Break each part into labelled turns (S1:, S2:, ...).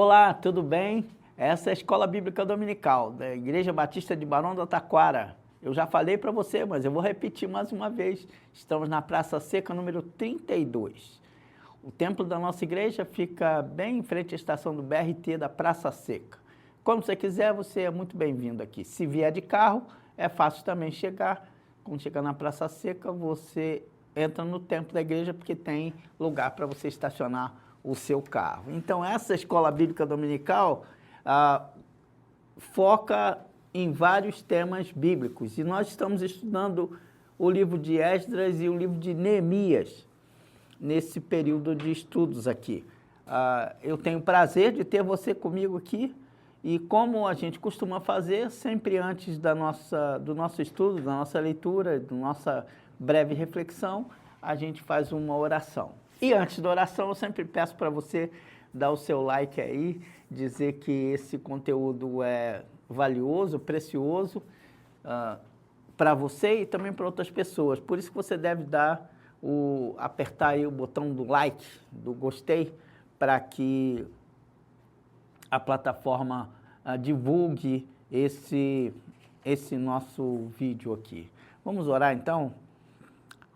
S1: Olá, tudo bem? Essa é a Escola Bíblica Dominical da Igreja Batista de Barão do Taquara. Eu já falei para você, mas eu vou repetir mais uma vez. Estamos na Praça Seca, número 32. O templo da nossa igreja fica bem em frente à estação do BRT da Praça Seca. Quando você quiser, você é muito bem-vindo aqui. Se vier de carro, é fácil também chegar. Quando chegar na Praça Seca, você entra no templo da igreja, porque tem lugar para você estacionar o seu carro. Então, essa Escola Bíblica Dominical foca em vários temas bíblicos. E nós estamos estudando o livro de Esdras e o livro de Neemias nesse período de estudos aqui. Eu tenho o prazer de ter você comigo aqui e, como a gente costuma fazer, sempre antes do nosso estudo, da nossa leitura, da nossa breve reflexão, a gente faz uma oração. E antes da oração, eu sempre peço para você dar o seu like aí, dizer que esse conteúdo é valioso, precioso para você e também para outras pessoas. Por isso que você deve apertar aí o botão do like, do gostei, para que a plataforma divulgue esse nosso vídeo aqui. Vamos orar então?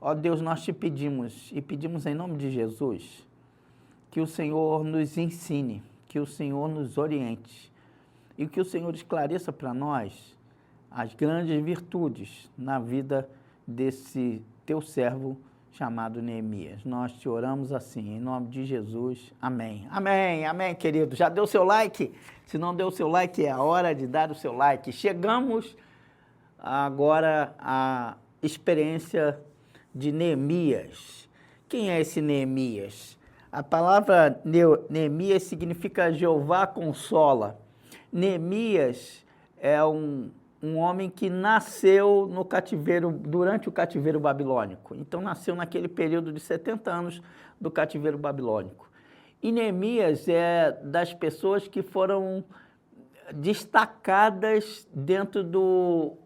S1: Ó Deus, nós te pedimos, e pedimos em nome de Jesus, que o Senhor nos ensine, que o Senhor nos oriente e que o Senhor esclareça para nós as grandes virtudes na vida desse teu servo chamado Neemias. Nós te oramos assim, em nome de Jesus. Amém. Amém, amém, querido. Já deu seu like? Se não deu seu like, é a hora de dar o seu like. Chegamos agora à experiência de Neemias. Quem é esse Neemias? A palavra Neemias significa Jeová consola. Neemias é um homem que nasceu no cativeiro, durante o cativeiro babilônico. Então, nasceu naquele período de 70 anos do cativeiro babilônico. E Neemias é das pessoas que foram destacadas dentro do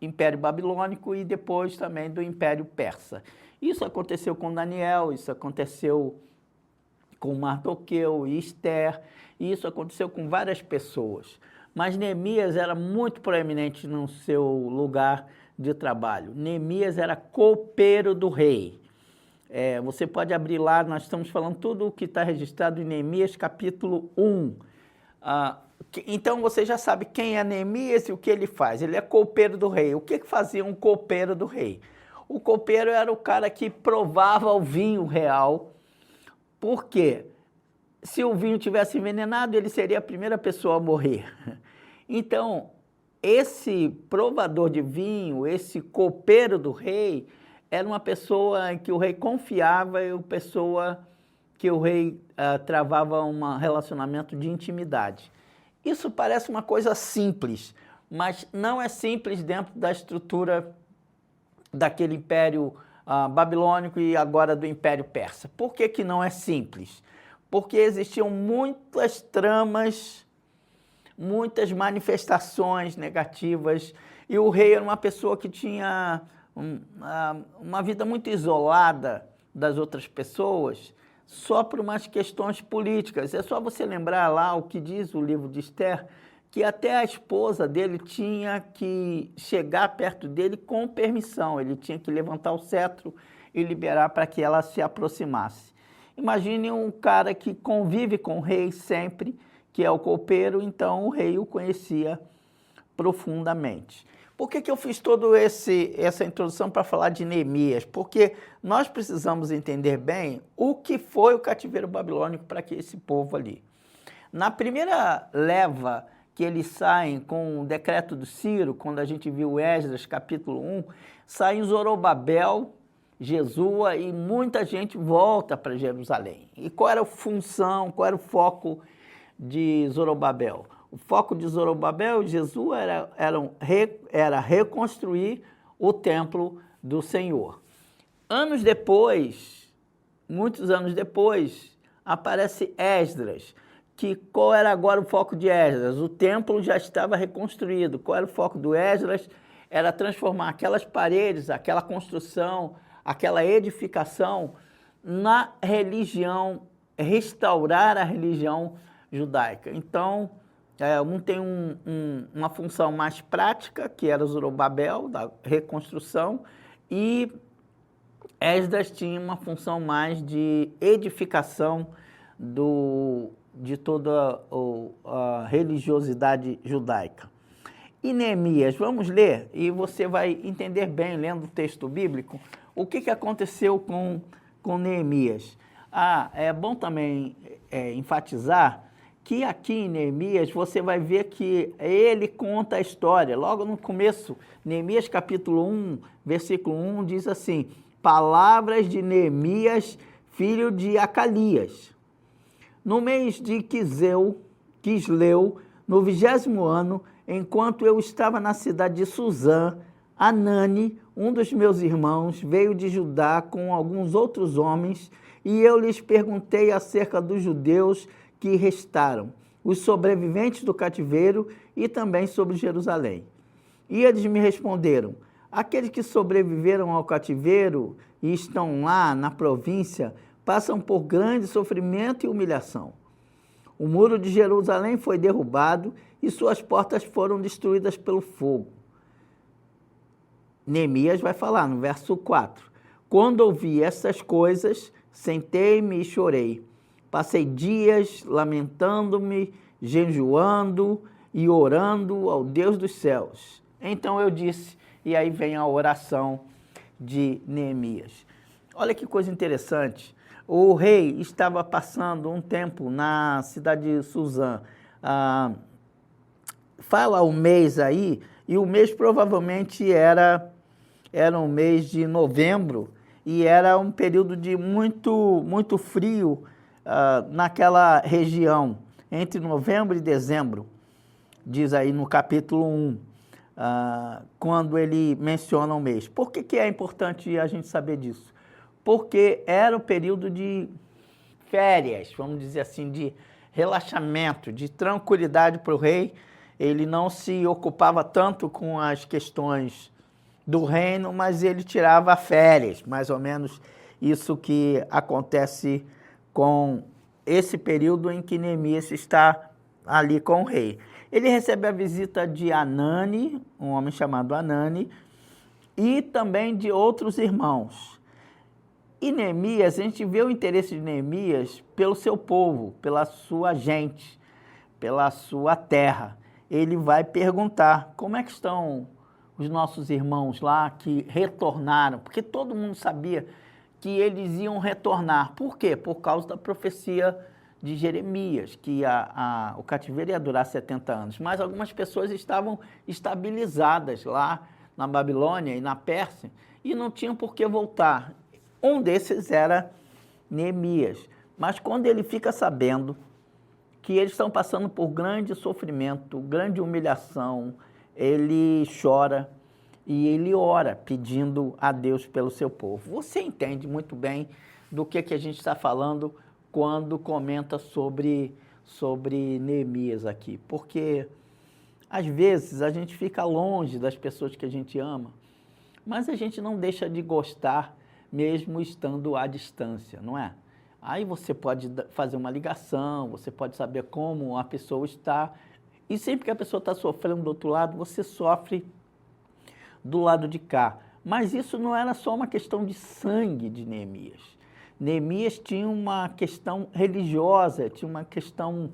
S1: Império Babilônico e depois também do Império Persa. Isso aconteceu com Daniel, isso aconteceu com Mardoqueu e Esther, e isso aconteceu com várias pessoas. Mas Neemias era muito proeminente no seu lugar de trabalho. Neemias era copeiro do rei. Você pode abrir lá, nós estamos falando tudo o que está registrado em Neemias capítulo 1. Então você já sabe quem é Neemias e o que ele faz. Ele é copeiro do rei. O que fazia um copeiro do rei? O copeiro era o cara que provava o vinho real. Por quê? Se o vinho tivesse envenenado, ele seria a primeira pessoa a morrer. Então, esse provador de vinho, esse copeiro do rei, era uma pessoa em que o rei confiava e uma pessoa que o rei travava um relacionamento de intimidade. Isso parece uma coisa simples, mas não é simples dentro da estrutura daquele império babilônico e agora do Império Persa. Por que que não é simples? Porque existiam muitas tramas, muitas manifestações negativas, e o rei era uma pessoa que tinha uma vida muito isolada das outras pessoas, só por umas questões políticas. É só você lembrar lá o que diz o livro de Esther, que até a esposa dele tinha que chegar perto dele com permissão, ele tinha que levantar o cetro e liberar para que ela se aproximasse. Imagine um cara que convive com o rei sempre, que é o copeiro, então o rei o conhecia profundamente. Por que eu fiz toda essa introdução para falar de Neemias? Porque nós precisamos entender bem o que foi o cativeiro babilônico para esse povo ali. Na primeira leva que eles saem com o decreto do Ciro, quando a gente viu Esdras capítulo 1, saem Zorobabel, Jesua e muita gente volta para Jerusalém. E qual era a função, qual era o foco de Zorobabel? O foco de Zorobabel e Jesua era reconstruir o templo do Senhor. Anos depois, muitos anos depois, aparece Esdras, que qual era agora o foco de Esdras? O templo já estava reconstruído. Qual era o foco do Esdras? Era transformar aquelas paredes, aquela construção, aquela edificação na religião restaurar a religião judaica. Então, um tem uma função mais prática, que era Zorobabel, da reconstrução, e Esdras tinha uma função mais de edificação de toda a religiosidade judaica. E Neemias, vamos ler, e você vai entender bem, lendo o texto bíblico, o que aconteceu com Neemias. É bom também enfatizar que aqui em Neemias você vai ver que ele conta a história. Logo no começo, Neemias capítulo 1, versículo 1, diz assim: palavras de Neemias, filho de Acalias. No mês de Quisleu, no 20º ano, enquanto eu estava na cidade de Suzã, Anani, um dos meus irmãos, veio de Judá com alguns outros homens, e eu lhes perguntei acerca dos judeus que restaram, os sobreviventes do cativeiro, e também sobre Jerusalém. E eles me responderam: aqueles que sobreviveram ao cativeiro e estão lá na província passam por grande sofrimento e humilhação. O muro de Jerusalém foi derrubado e suas portas foram destruídas pelo fogo. Neemias vai falar no verso 4. Quando ouvi essas coisas, sentei-me e chorei. Passei dias lamentando-me, jejuando e orando ao Deus dos céus. Então eu disse, e aí vem a oração de Neemias. Olha que coisa interessante. O rei estava passando um tempo na cidade de Suzã. Fala o mês aí, e o mês provavelmente era um mês de novembro, e era um período de muito frio naquela região, entre novembro e dezembro, diz aí no capítulo 1, quando ele menciona o mês. Por que é importante a gente saber disso? Porque era o período de férias, vamos dizer assim, de relaxamento, de tranquilidade para o rei. Ele não se ocupava tanto com as questões do reino, mas ele tirava férias, mais ou menos isso que acontece com esse período em que Neemias está ali com o rei. Ele recebe a visita de Anani, um homem chamado Anani, e também de outros irmãos. E Neemias, a gente vê o interesse de Neemias pelo seu povo, pela sua gente, pela sua terra. Ele vai perguntar como é que estão os nossos irmãos lá que retornaram, porque todo mundo sabia que eles iam retornar. Por quê? Por causa da profecia de Jeremias, que o cativeiro ia durar 70 anos. Mas algumas pessoas estavam estabilizadas lá na Babilônia e na Pérsia e não tinham por que voltar. Um desses era Neemias. Mas quando ele fica sabendo que eles estão passando por grande sofrimento, grande humilhação, ele chora e ele ora pedindo a Deus pelo seu povo. Você entende muito bem do que a gente está falando quando comenta sobre Neemias aqui. Porque, às vezes, a gente fica longe das pessoas que a gente ama, mas a gente não deixa de gostar mesmo estando à distância, não é? Aí você pode fazer uma ligação, você pode saber como a pessoa está, e sempre que a pessoa está sofrendo do outro lado, você sofre do lado de cá. Mas isso não era só uma questão de sangue de Neemias. Neemias tinha uma questão religiosa, tinha uma questão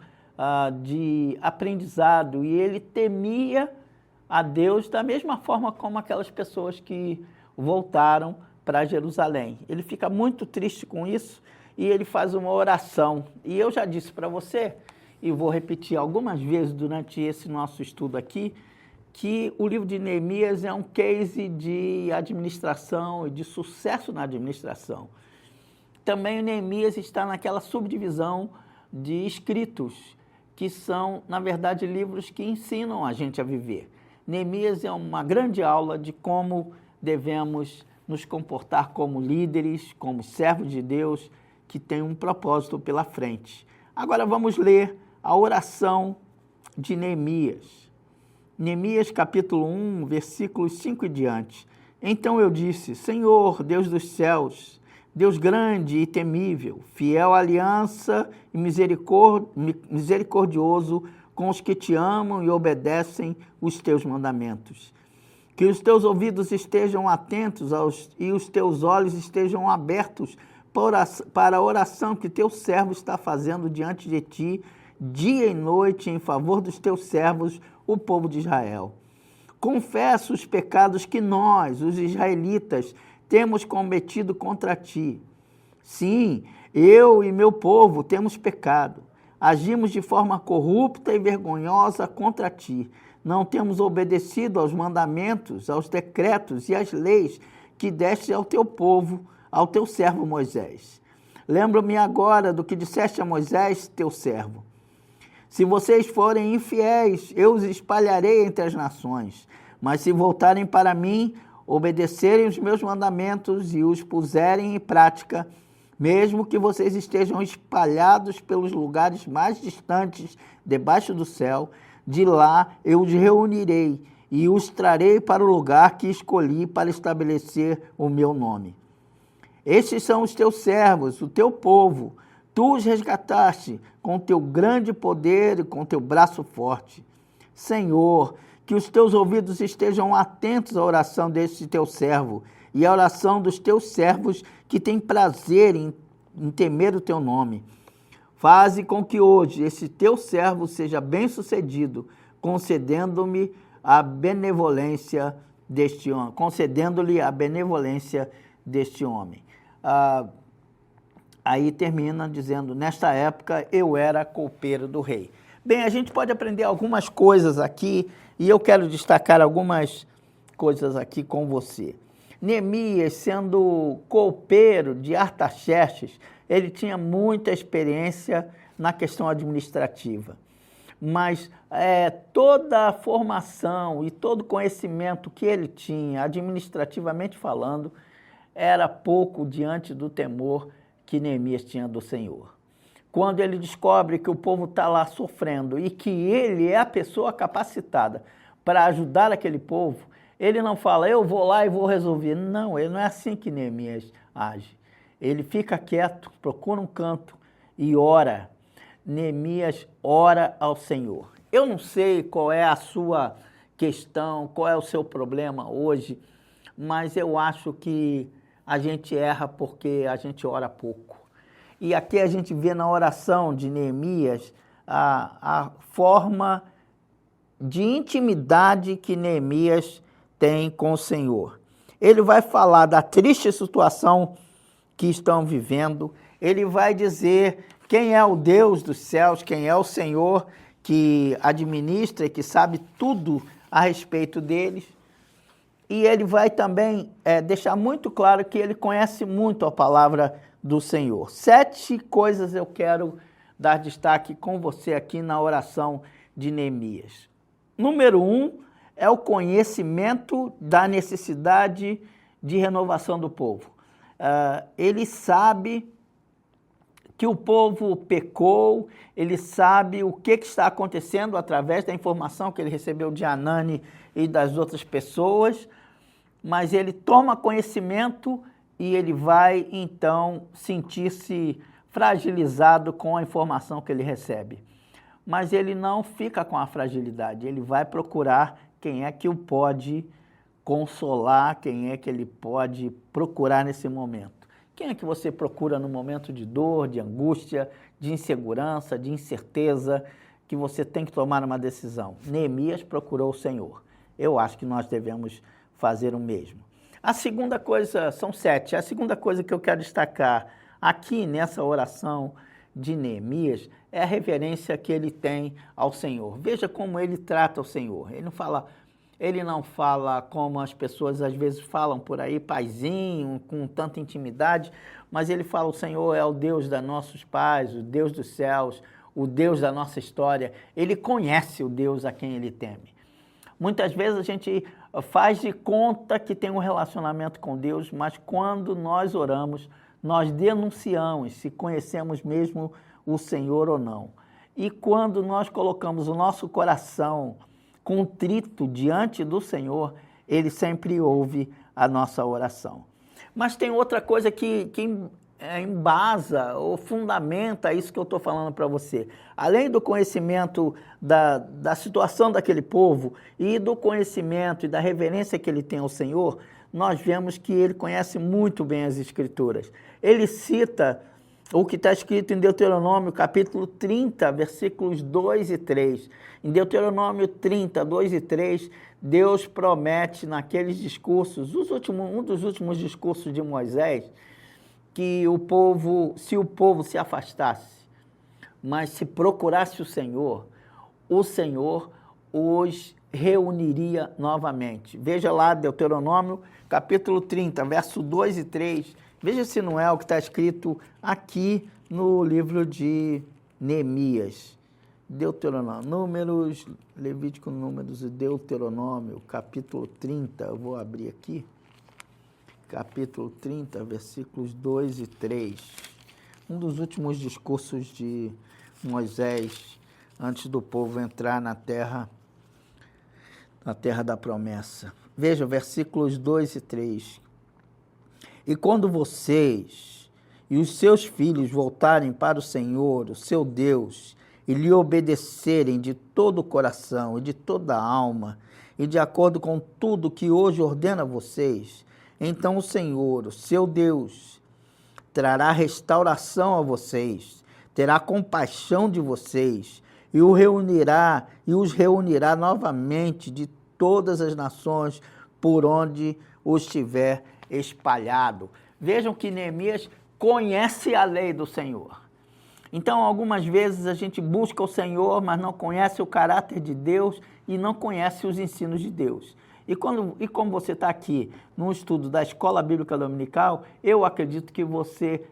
S1: de aprendizado, e ele temia a Deus da mesma forma como aquelas pessoas que voltaram para Jerusalém. Ele fica muito triste com isso e ele faz uma oração. E eu já disse para você, e vou repetir algumas vezes durante esse nosso estudo aqui, que o livro de Neemias é um case de administração e de sucesso na administração. Também o Neemias está naquela subdivisão de escritos, que são, na verdade, livros que ensinam a gente a viver. Neemias é uma grande aula de como devemos nos comportar como líderes, como servos de Deus, que tem um propósito pela frente. Agora vamos ler a oração de Neemias. Neemias capítulo 1, versículos 5 e diante. Então eu disse: Senhor, Deus dos céus, Deus grande e temível, fiel à aliança e misericordioso com os que te amam e obedecem os teus mandamentos. Que os teus ouvidos estejam atentos e os teus olhos estejam abertos para a oração que teu servo está fazendo diante de ti, dia e noite, em favor dos teus servos, o povo de Israel. Confesso os pecados que nós, os israelitas, temos cometido contra ti. Sim, eu e meu povo temos pecado. Agimos de forma corrupta e vergonhosa contra ti. Não temos obedecido aos mandamentos, aos decretos e às leis que deste ao teu povo, ao teu servo Moisés. Lembro-me agora do que disseste a Moisés, teu servo. Se vocês forem infiéis, eu os espalharei entre as nações. Mas se voltarem para mim, obedecerem os meus mandamentos e os puserem em prática, mesmo que vocês estejam espalhados pelos lugares mais distantes debaixo do céu, de lá eu os reunirei e os trarei para o lugar que escolhi para estabelecer o meu nome. Estes são os teus servos, o teu povo. Tu os resgataste com teu grande poder e com teu braço forte. Senhor, que os teus ouvidos estejam atentos à oração deste teu servo e à oração dos teus servos que têm prazer em temer o teu nome. Faze com que hoje esse teu servo seja bem-sucedido, concedendo-me a benevolência deste homem, concedendo-lhe a benevolência deste homem. Aí termina dizendo, nesta época eu era copeiro do rei. Bem, a gente pode aprender algumas coisas aqui e eu quero destacar algumas coisas aqui com você. Neemias, sendo copeiro de Artaxerxes, ele tinha muita experiência na questão administrativa. Mas toda a formação e todo o conhecimento que ele tinha, administrativamente falando, era pouco diante do temor que Neemias tinha do Senhor. Quando ele descobre que o povo está lá sofrendo e que ele é a pessoa capacitada para ajudar aquele povo, ele não fala, eu vou lá e vou resolver. Não, ele não é assim que Neemias age. Ele fica quieto, procura um canto e ora. Neemias ora ao Senhor. Eu não sei qual é a sua questão, qual é o seu problema hoje, mas eu acho que a gente erra porque a gente ora pouco. E aqui a gente vê na oração de Neemias a forma de intimidade que Neemias tem com o Senhor. Ele vai falar da triste situação que estão vivendo, ele vai dizer quem é o Deus dos céus, quem é o Senhor que administra e que sabe tudo a respeito deles. E ele vai também deixar muito claro que ele conhece muito a palavra do Senhor. 7 coisas eu quero dar destaque com você aqui na oração de Neemias. Número 1 é o conhecimento da necessidade de renovação do povo. Ele sabe que o povo pecou, ele sabe o que está acontecendo através da informação que ele recebeu de Anani e das outras pessoas, mas ele toma conhecimento e ele vai, então, sentir-se fragilizado com a informação que ele recebe. Mas ele não fica com a fragilidade, ele vai procurar quem é que o pode consolar, quem é que ele pode procurar nesse momento. Quem é que você procura no momento de dor, de angústia, de insegurança, de incerteza, que você tem que tomar uma decisão? Neemias procurou o Senhor. Eu acho que nós devemos fazer o mesmo. A segunda coisa, são 7, a segunda coisa que eu quero destacar aqui nessa oração de Neemias é a reverência que ele tem ao Senhor. Veja como ele trata o Senhor. Ele não fala como as pessoas às vezes falam por aí, paizinho, com tanta intimidade, mas ele fala, o Senhor é o Deus dos nossos pais, o Deus dos céus, o Deus da nossa história. Ele conhece o Deus a quem ele teme. Muitas vezes a gente faz de conta que tem um relacionamento com Deus, mas quando nós oramos, nós denunciamos se conhecemos mesmo o Senhor ou não. E quando nós colocamos o nosso coração contrito diante do Senhor, Ele sempre ouve a nossa oração. Mas tem outra coisa que embasa ou fundamenta isso que eu estou falando para você. Além do conhecimento da situação daquele povo e do conhecimento e da reverência que ele tem ao Senhor, nós vemos que ele conhece muito bem as Escrituras. Ele cita o que está escrito em Deuteronômio, capítulo 30, versículos 2 e 3. Em Deuteronômio 30, 2 e 3, Deus promete naqueles discursos, um dos últimos discursos de Moisés, que se o povo se afastasse, mas se procurasse o Senhor os reuniria novamente. Veja lá, Deuteronômio, capítulo 30, verso 2 e 3. Veja se não é o que está escrito aqui no livro de Neemias. Deuteronômio, Números, Levítico, Números e Deuteronômio, capítulo 30, eu vou abrir aqui. Capítulo 30, versículos 2 e 3. Um dos últimos discursos de Moisés, antes do povo entrar na terra da promessa. Veja, versículos 2 e 3. E quando vocês e os seus filhos voltarem para o Senhor, o seu Deus, e lhe obedecerem de todo o coração e de toda a alma, e de acordo com tudo que hoje ordena a vocês, então o Senhor, o seu Deus, trará restauração a vocês, terá compaixão de vocês, e os reunirá novamente de todas as nações por onde os tiver espalhado. Vejam que Neemias conhece a lei do Senhor. Então, algumas vezes a gente busca o Senhor, mas não conhece o caráter de Deus e não conhece os ensinos de Deus. E como você está aqui no estudo da Escola Bíblica Dominical, eu acredito que você,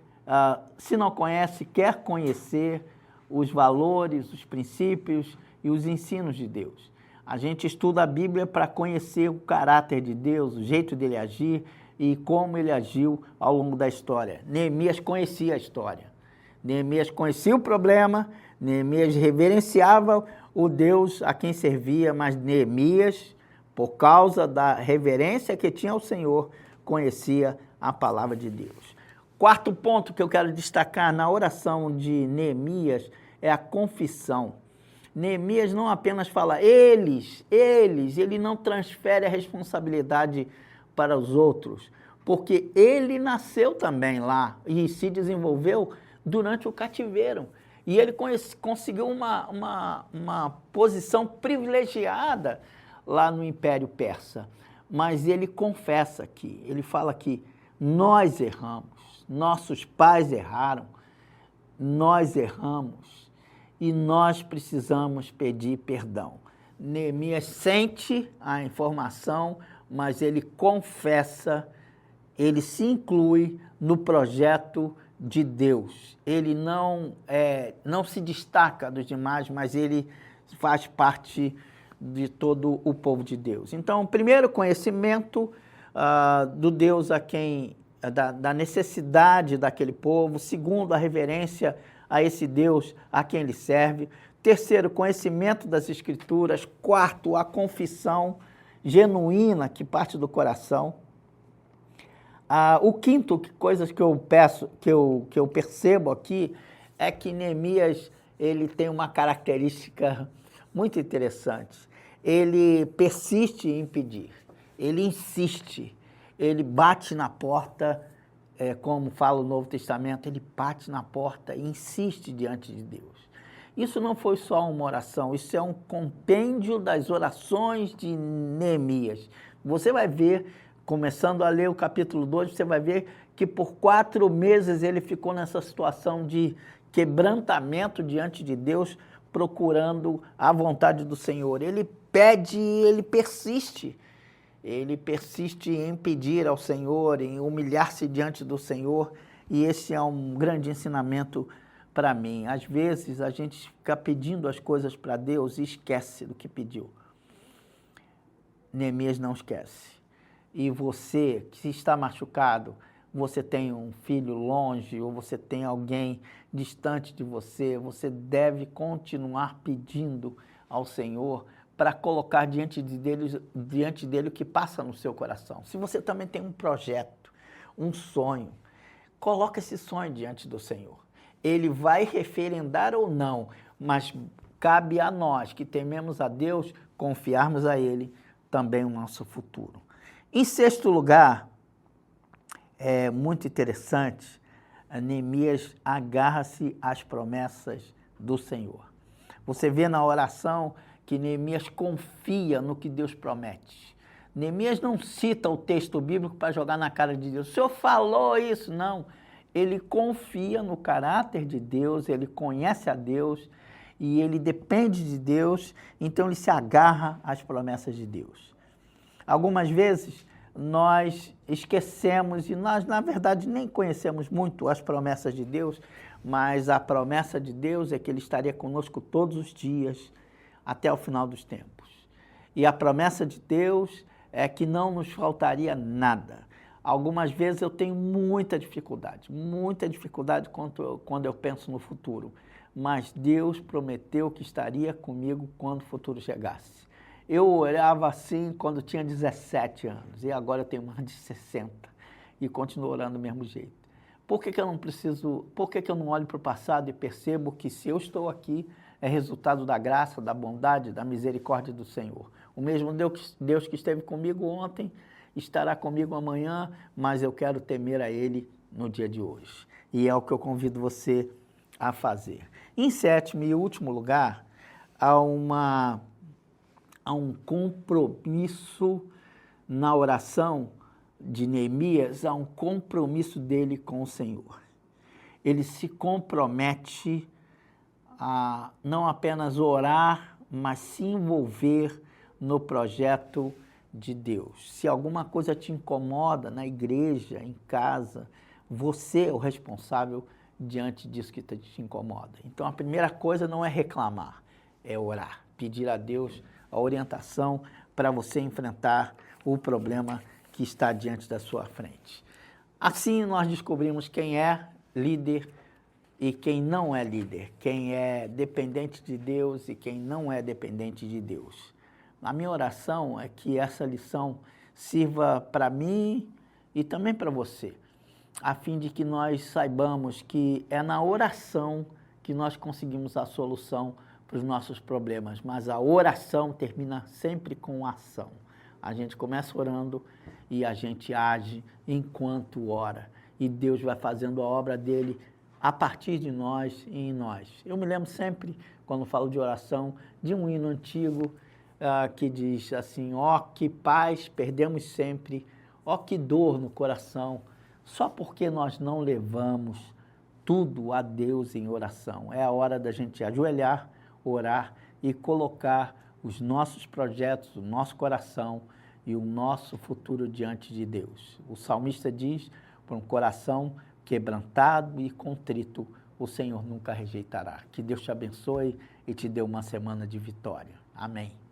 S1: se não conhece, quer conhecer os valores, os princípios e os ensinos de Deus. A gente estuda a Bíblia para conhecer o caráter de Deus, o jeito dele agir e como ele agiu ao longo da história. Neemias conhecia a história. Neemias conhecia o problema, Neemias reverenciava o Deus a quem servia, mas Neemias, por causa da reverência que tinha ao Senhor, conhecia a palavra de Deus. Quarto ponto que eu quero destacar na oração de Neemias é a confissão. Neemias não apenas fala ele não transfere a responsabilidade para os outros, porque ele nasceu também lá e se desenvolveu durante o cativeiro. E ele conseguiu uma posição privilegiada lá no Império Persa. Mas ele confessa aqui, ele fala que nós erramos, nossos pais erraram, nós erramos e nós precisamos pedir perdão. Neemias sente a informação, mas ele confessa, ele se inclui no projeto de Deus. Ele não se destaca dos demais, mas ele faz parte de todo o povo de Deus. Então, primeiro, conhecimento do Deus da necessidade daquele povo. Segundo, a reverência a esse Deus a quem ele serve. Terceiro, conhecimento das Escrituras. Quarto, a confissão genuína que parte do coração. O quinto, coisas que eu percebo aqui, é que Neemias ele tem uma característica muito interessante. Ele persiste em pedir, ele insiste, ele bate na porta, como fala o Novo Testamento, ele bate na porta e insiste diante de Deus. Isso não foi só uma oração, isso é um compêndio das orações de Neemias. Você vai ver, começando a ler o capítulo 2, você vai ver que por 4 meses ele ficou nessa situação de quebrantamento diante de Deus, procurando a vontade do Senhor. Ele pede, ele persiste em pedir ao Senhor, em humilhar-se diante do Senhor, e esse é um grande ensinamento para mim. Às vezes a gente fica pedindo as coisas para Deus e esquece do que pediu. Neemias não esquece. E você que está machucado, você tem um filho longe ou você tem alguém distante de você, você deve continuar pedindo ao Senhor para colocar diante dele o que passa no seu coração. Se você também tem um projeto, um sonho. Coloca esse sonho diante do Senhor. Ele vai referendar ou não, mas cabe a nós que tememos a Deus, confiarmos a Ele também o nosso futuro. Em sexto lugar, é muito interessante, Neemias agarra-se às promessas do Senhor. Você vê na oração que Neemias confia no que Deus promete. Neemias não cita o texto bíblico para jogar na cara de Deus. O Senhor falou isso? Não. Ele confia no caráter de Deus, ele conhece a Deus e ele depende de Deus, então ele se agarra às promessas de Deus. Algumas vezes nós esquecemos e nós, na verdade, nem conhecemos muito as promessas de Deus, mas a promessa de Deus é que Ele estaria conosco todos os dias até o final dos tempos. E a promessa de Deus é que não nos faltaria nada. Algumas vezes eu tenho muita dificuldade quando eu penso no futuro, mas Deus prometeu que estaria comigo quando o futuro chegasse. Eu orava assim quando tinha 17 anos e agora eu tenho mais de 60 e continuo orando do mesmo jeito. Por que eu não olho para o passado e percebo que se eu estou aqui é resultado da graça, da bondade, da misericórdia do Senhor? O mesmo Deus que esteve comigo ontem estará comigo amanhã, mas eu quero temer a Ele no dia de hoje. E é o que eu convido você a fazer. Em sétimo e último lugar, há um compromisso na oração de Neemias, há um compromisso dele com o Senhor. Ele se compromete a não apenas orar, mas se envolver no projeto de Deus. Se alguma coisa te incomoda na igreja, em casa, você é o responsável diante disso que te incomoda. Então a primeira coisa não é reclamar, é orar, pedir a Deus a orientação para você enfrentar o problema que está diante da sua frente. Assim nós descobrimos quem é líder e quem não é líder, quem é dependente de Deus e quem não é dependente de Deus. A minha oração é que essa lição sirva para mim e também para você, a fim de que nós saibamos que é na oração que nós conseguimos a solução para os nossos problemas, mas a oração termina sempre com ação. A gente começa orando e a gente age enquanto ora. E Deus vai fazendo a obra dele a partir de nós e em nós. Eu me lembro sempre, quando falo de oração, de um hino antigo que diz assim: ó que paz perdemos sempre, ó que dor no coração, só porque nós não levamos tudo a Deus em oração. É a hora da gente ajoelhar, orar e colocar os nossos projetos, o nosso coração e o nosso futuro diante de Deus. O salmista diz: por um coração quebrantado e contrito, o Senhor nunca rejeitará. Que Deus te abençoe e te dê uma semana de vitória. Amém.